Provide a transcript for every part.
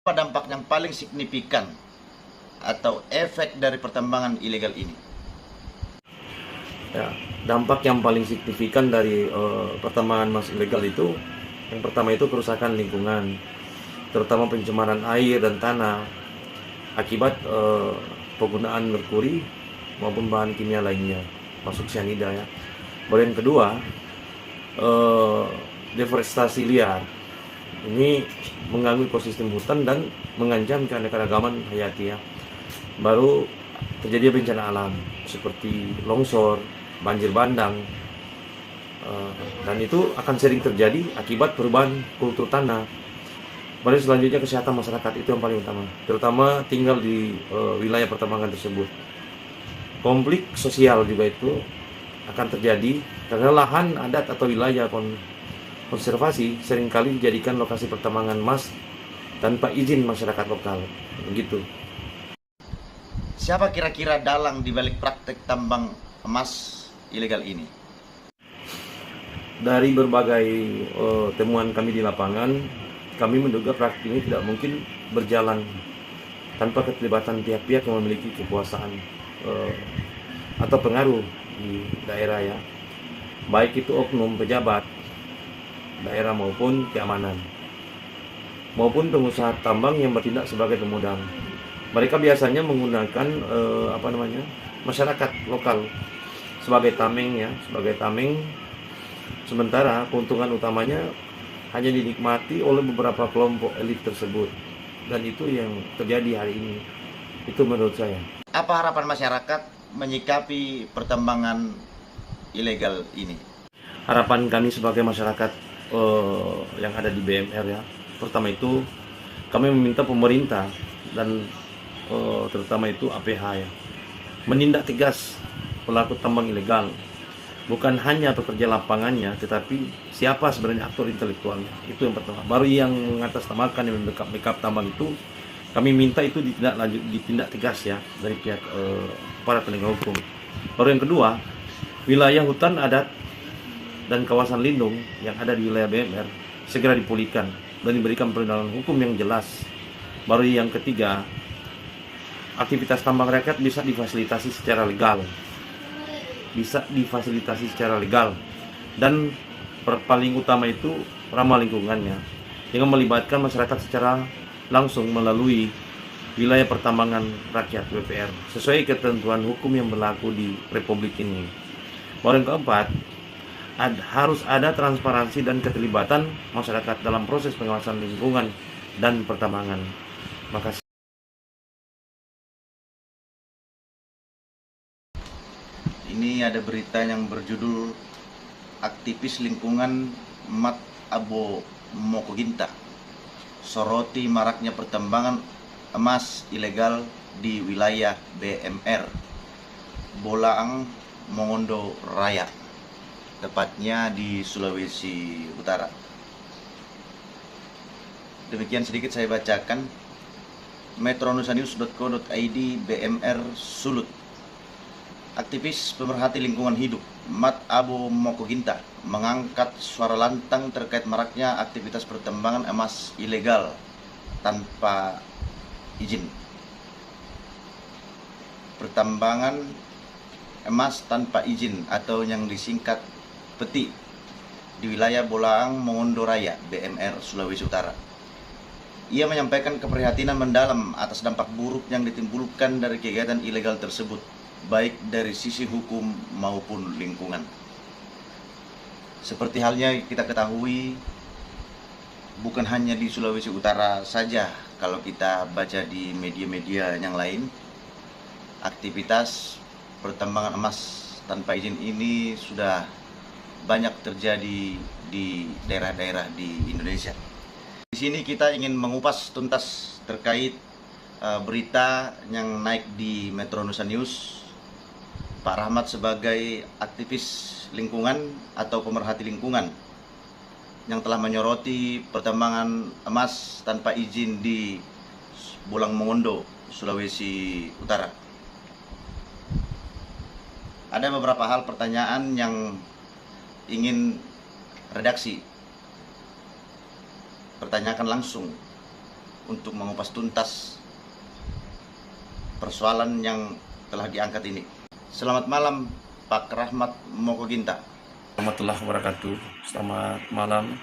Apa dampak yang paling signifikan atau efek dari pertambangan ilegal ini? Ya, dampak yang paling signifikan dari pertambangan emas ilegal itu, yang pertama itu kerusakan lingkungan, terutama pencemaran air dan tanah akibat penggunaan merkuri maupun bahan kimia lainnya, masuk cyanida ya. Baru yang kedua, eh, deforestasi liar. Ini mengganggu ekosistem hutan dan mengancam keanekaragaman hayati ya. Baru terjadi bencana alam seperti longsor, banjir bandang, dan itu akan sering terjadi akibat perubahan kultur tanah. Baru selanjutnya kesehatan masyarakat itu yang paling utama, terutama tinggal di wilayah pertambangan tersebut. Konflik sosial juga itu akan terjadi karena lahan adat atau wilayah konservasi seringkali dijadikan lokasi pertambangan emas tanpa izin masyarakat lokal. Begitu. Siapa kira-kira dalang di balik praktek tambang emas ilegal ini? Dari berbagai temuan kami di lapangan, kami menduga praktik ini tidak mungkin berjalan tanpa keterlibatan pihak-pihak yang memiliki kekuasaan atau pengaruh di daerah ya, baik itu oknum pejabat daerah maupun keamanan, maupun pengusaha tambang yang bertindak sebagai pemodal. Mereka biasanya menggunakan masyarakat lokal sebagai tameng ya, sebagai tameng. Sementara keuntungan utamanya hanya dinikmati oleh beberapa kelompok elit tersebut, dan itu yang terjadi hari ini. Itu menurut saya. Apa harapan masyarakat menyikapi pertambangan ilegal ini? Harapan kami sebagai masyarakat yang ada di BMR ya, pertama itu kami meminta pemerintah dan terutama itu APH ya, menindak tegas pelaku tambang ilegal. Bukan hanya pekerja lapangannya, tetapi siapa sebenarnya aktor intelektualnya. Itu yang pertama. Baru yang mengatasnamakan, yang membackup tambang itu, kami minta itu ditindak tegas ya dari pihak para penegak hukum. Baru yang kedua, wilayah hutan adat dan kawasan lindung yang ada di wilayah BMR segera dipulihkan dan diberikan perlindungan hukum yang jelas. Baru yang ketiga, aktivitas tambang rakyat bisa difasilitasi secara legal. Dan paling utama itu ramah lingkungannya dengan melibatkan masyarakat secara langsung melalui wilayah pertambangan rakyat WPR sesuai ketentuan hukum yang berlaku di Republik ini. Baru yang keempat, harus ada transparansi dan keterlibatan masyarakat dalam proses pengawasan lingkungan dan pertambangan. Makasih. Ini ada berita yang berjudul aktivis lingkungan Mat Abo Mokoginta soroti maraknya pertambangan emas ilegal di wilayah BMR Bolaang Mongondo Raya, tepatnya di Sulawesi Utara. Demikian sedikit saya bacakan. metronusanews.co.id BMR Sulut. Aktivis pemerhati lingkungan hidup Mat Abo Mokoginta mengangkat suara lantang terkait maraknya aktivitas pertambangan emas ilegal tanpa izin. Pertambangan emas tanpa izin atau yang disingkat peti di wilayah Bolaang Mongondo Raya, BMR Sulawesi Utara. Ia menyampaikan keprihatinan mendalam atas dampak buruk yang ditimbulkan dari kegiatan ilegal tersebut, baik dari sisi hukum maupun lingkungan. Seperti halnya kita ketahui, bukan hanya di Sulawesi Utara saja, kalau kita baca di media-media yang lain, aktivitas pertambangan emas tanpa izin ini sudah banyak terjadi di daerah-daerah di Indonesia. Di sini kita ingin mengupas tuntas terkait berita yang naik di Metro Nusa News. Pak Rahmat sebagai aktivis lingkungan atau pemerhati lingkungan yang telah menyoroti pertambangan emas tanpa izin di Bolaang Mongondo, Sulawesi Utara. Ada beberapa hal pertanyaan yang ingin redaksi pertanyakan langsung untuk mengupas tuntas persoalan yang telah diangkat ini. Selamat malam Pak Rahmat Mokoginta. Warahmatullahi wabarakatuh. Selamat malam.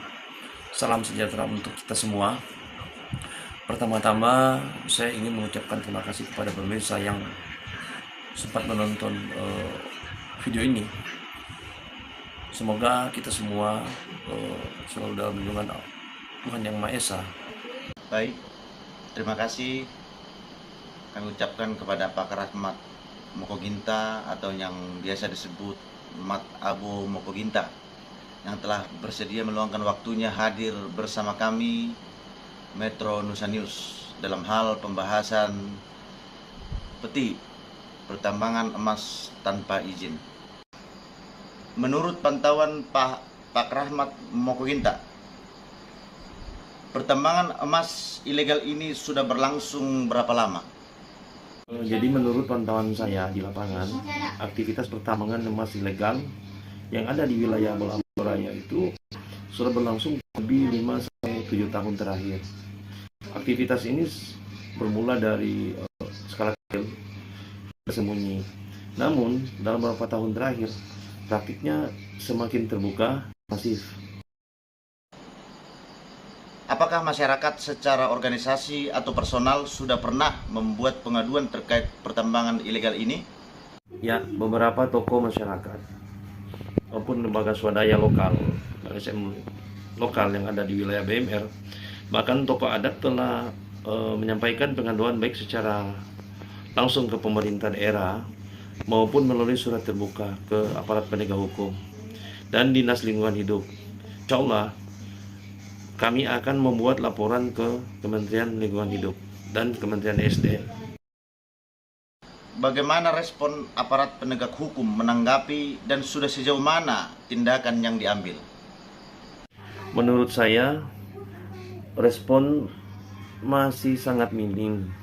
Salam sejahtera untuk kita semua. Pertama-tama saya ingin mengucapkan terima kasih kepada pemirsa yang sempat menonton video ini. Semoga kita semua selalu dalam lindungan Tuhan Yang Maha Esa. Baik, terima kasih kami ucapkan kepada Pak Rahmat Mokoginta atau yang biasa disebut Mat Abu Mokoginta yang telah bersedia meluangkan waktunya hadir bersama kami Metro Nusa News dalam hal pembahasan peti pertambangan emas tanpa izin. Menurut pantauan Pak Rahmat Mokoginta, pertambangan emas ilegal ini sudah berlangsung berapa lama? Jadi menurut pantauan saya di lapangan, aktivitas pertambangan emas ilegal yang ada di wilayah Bolaboraya itu sudah berlangsung lebih 5-7 tahun terakhir. Aktivitas ini bermula dari skala kecil, bersembunyi. Namun dalam beberapa tahun terakhir, praktiknya semakin terbuka, masif. Apakah masyarakat secara organisasi atau personal sudah pernah membuat pengaduan terkait pertambangan ilegal ini? Ya, beberapa tokoh masyarakat maupun lembaga swadaya lokal, LSM lokal yang ada di wilayah BMR, bahkan tokoh adat telah menyampaikan pengaduan baik secara langsung ke pemerintah daerah maupun melalui surat terbuka ke aparat penegak hukum dan Dinas Lingkungan Hidup. Insya Allah kami akan membuat laporan ke Kementerian Lingkungan Hidup dan Kementerian ESDM. Bagaimana respon aparat penegak hukum menanggapi dan sudah sejauh mana tindakan yang diambil? Menurut saya, respon masih sangat minim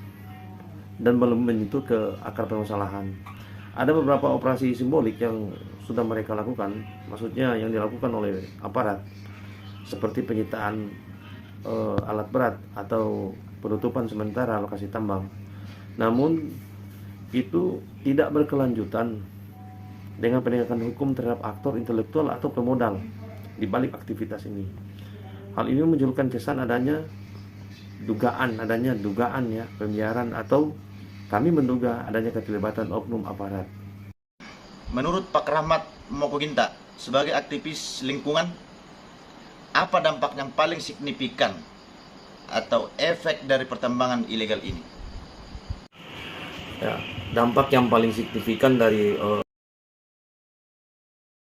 dan belum menyentuh ke akar permasalahan. Ada beberapa operasi simbolik yang sudah mereka lakukan, maksudnya yang dilakukan oleh aparat, seperti penyitaan alat berat atau penutupan sementara lokasi tambang. Namun itu tidak berkelanjutan dengan penegakan hukum terhadap aktor intelektual atau pemodal di balik aktivitas ini. Hal ini menunjukkan kesan adanya dugaan ya pembiaran atau kami menduga adanya keterlibatan oknum aparat. Menurut Pak Rahmat Mokoginta, sebagai aktivis lingkungan, apa dampak yang paling signifikan atau efek dari pertambangan ilegal ini? Ya, dampak yang paling signifikan dari